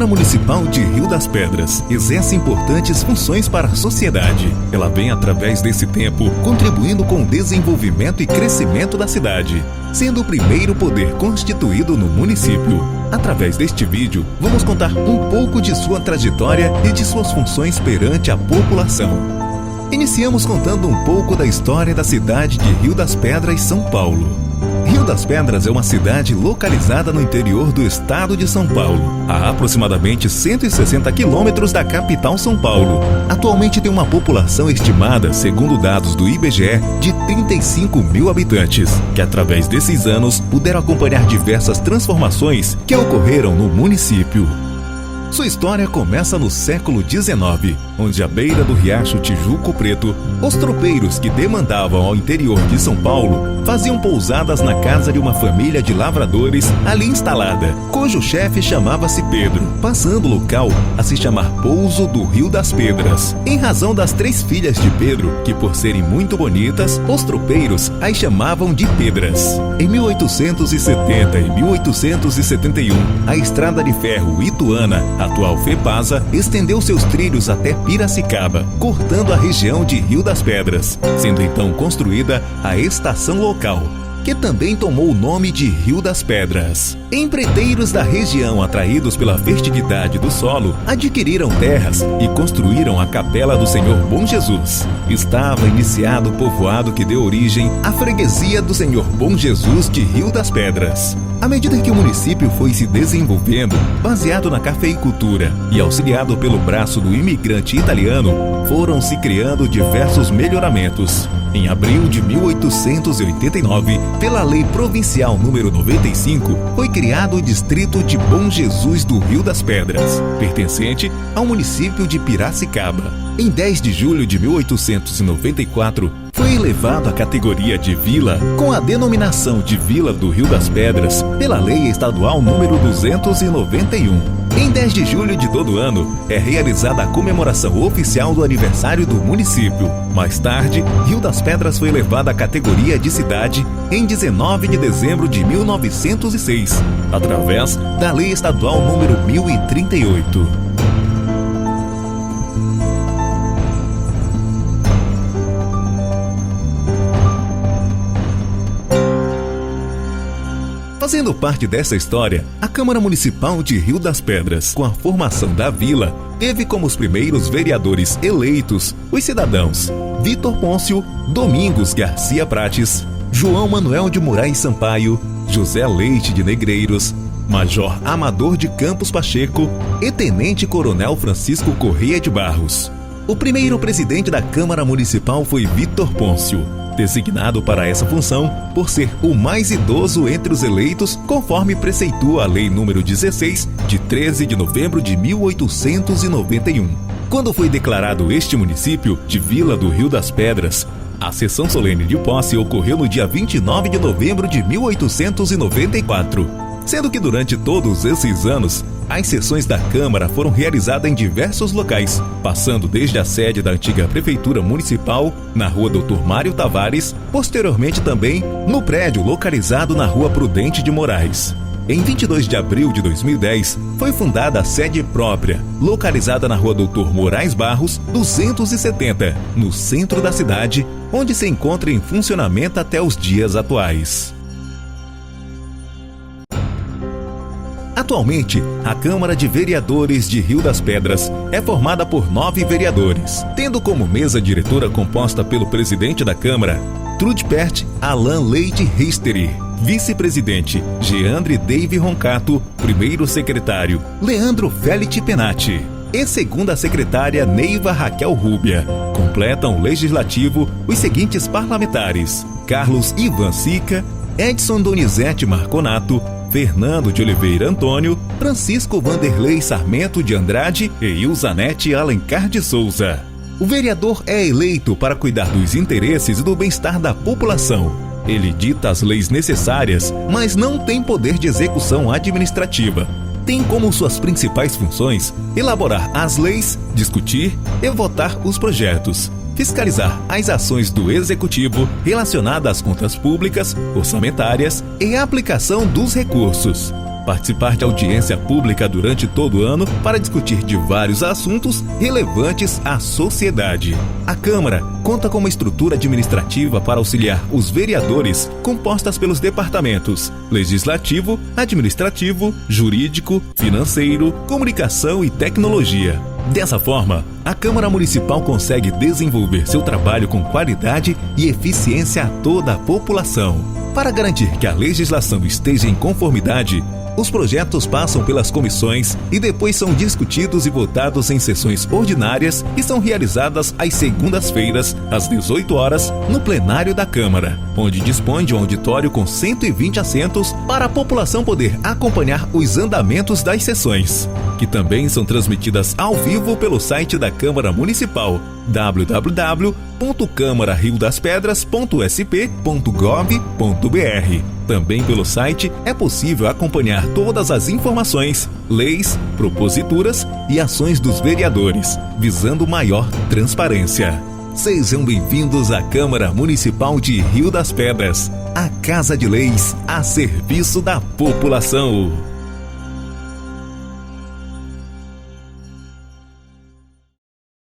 Câmara Municipal de Rio das Pedras exerce importantes funções para a sociedade. Ela vem, através desse tempo, contribuindo com o desenvolvimento e crescimento da cidade, sendo o primeiro poder constituído no município. Através deste vídeo, vamos contar um pouco de sua trajetória e de suas funções perante a população. Iniciamos contando um pouco da história da cidade de Rio das Pedras, São Paulo. Rio das Pedras é uma cidade localizada no interior do estado de São Paulo, a aproximadamente 160 quilômetros da capital São Paulo. Atualmente tem uma população estimada, segundo dados do IBGE, de 35 mil habitantes, que através desses anos puderam acompanhar diversas transformações que ocorreram no município. Sua história começa no século XIX, onde à beira do riacho Tijuco Preto, os tropeiros que demandavam ao interior de São Paulo faziam pousadas na casa de uma família de lavradores ali instalada, cujo chefe chamava-se Pedro, passando o local a se chamar Pouso do Rio das Pedras, em razão das 3 filhas de Pedro, que por serem muito bonitas, os tropeiros as chamavam de Pedras. Em 1870 e 1871, a estrada de ferro Ituana, atual FEPASA, estendeu seus trilhos até Piracicaba, cortando a região de Rio das Pedras, sendo então construída a estação local, que também tomou o nome de Rio das Pedras. Empreiteiros da região, atraídos pela fertilidade do solo, adquiriram terras e construíram a Capela do Senhor Bom Jesus. Estava iniciado o povoado que deu origem à freguesia do Senhor Bom Jesus de Rio das Pedras. À medida que o município foi se desenvolvendo, baseado na cafeicultura e auxiliado pelo braço do imigrante italiano, foram se criando diversos melhoramentos. Em abril de 1889, pela Lei Provincial número 95, foi criado o distrito de Bom Jesus do Rio das Pedras, pertencente ao município de Piracicaba. Em 10 de julho de 1894, foi elevado à categoria de vila, com a denominação de Vila do Rio das Pedras, pela Lei Estadual número 291. Em 10 de julho de todo ano, é realizada a comemoração oficial do aniversário do município. Mais tarde, Rio das Pedras foi elevada à categoria de cidade em 19 de dezembro de 1906, através da Lei Estadual número 1038. Fazendo parte dessa história, a Câmara Municipal de Rio das Pedras, com a formação da vila, teve como os primeiros vereadores eleitos os cidadãos Vitor Pôncio, Domingos Garcia Prates, João Manuel de Moraes Sampaio, José Leite de Negreiros, Major Amador de Campos Pacheco e Tenente Coronel Francisco Correia de Barros. O primeiro presidente da Câmara Municipal foi Vitor Pôncio, designado para essa função por ser o mais idoso entre os eleitos, conforme preceitua a Lei nº 16, de 13 de novembro de 1891. Quando foi declarado este município de Vila do Rio das Pedras, a sessão solene de posse ocorreu no dia 29 de novembro de 1894, sendo que durante todos esses anos, as sessões da Câmara foram realizadas em diversos locais, passando desde a sede da antiga Prefeitura Municipal, na Rua Dr. Mário Tavares, posteriormente também no prédio localizado na Rua Prudente de Moraes. Em 22 de abril de 2010, foi fundada a sede própria, localizada na Rua Dr. Moraes Barros, 270, no centro da cidade, onde se encontra em funcionamento até os dias atuais. Atualmente, a Câmara de Vereadores de Rio das Pedras é formada por 9 vereadores, tendo como mesa diretora composta pelo presidente da Câmara, Trudpert Alan Leite Risteri, vice-presidente, Geandre Dave Roncato, primeiro secretário, Leandro Félix Penati, e segunda secretária, Neiva Raquel Rúbia. Completam o legislativo os seguintes parlamentares: Carlos Ivan Sica, Edson Donizete Marconato, Fernando de Oliveira Antônio, Francisco Vanderlei Sarmento de Andrade e Ilzanete Alencar de Souza. O vereador é eleito para cuidar dos interesses e do bem-estar da população. Ele dita as leis necessárias, mas não tem poder de execução administrativa. Tem como suas principais funções elaborar as leis, discutir e votar os projetos, fiscalizar as ações do Executivo relacionadas às contas públicas, orçamentárias e a aplicação dos recursos. participar de audiência pública durante todo o ano para discutir de vários assuntos relevantes à sociedade. A Câmara conta com uma estrutura administrativa para auxiliar os vereadores, compostas pelos departamentos Legislativo, Administrativo, Jurídico, Financeiro, Comunicação e Tecnologia. Dessa forma, a Câmara Municipal consegue desenvolver seu trabalho com qualidade e eficiência a toda a população. Para garantir que a legislação esteja em conformidade, os projetos passam pelas comissões e depois são discutidos e votados em sessões ordinárias e são realizadas às segundas-feiras, às 18 horas, no plenário da Câmara, onde dispõe de um auditório com 120 assentos para a população poder acompanhar os andamentos das sessões, que também são transmitidas ao vivo pelo site da Câmara Municipal, www.câmarariodaspedras.sp.gov.br. Também pelo site é possível acompanhar todas as informações, leis, proposituras e ações dos vereadores, visando maior transparência. Sejam bem-vindos à Câmara Municipal de Rio das Pedras, a Casa de Leis a serviço da população.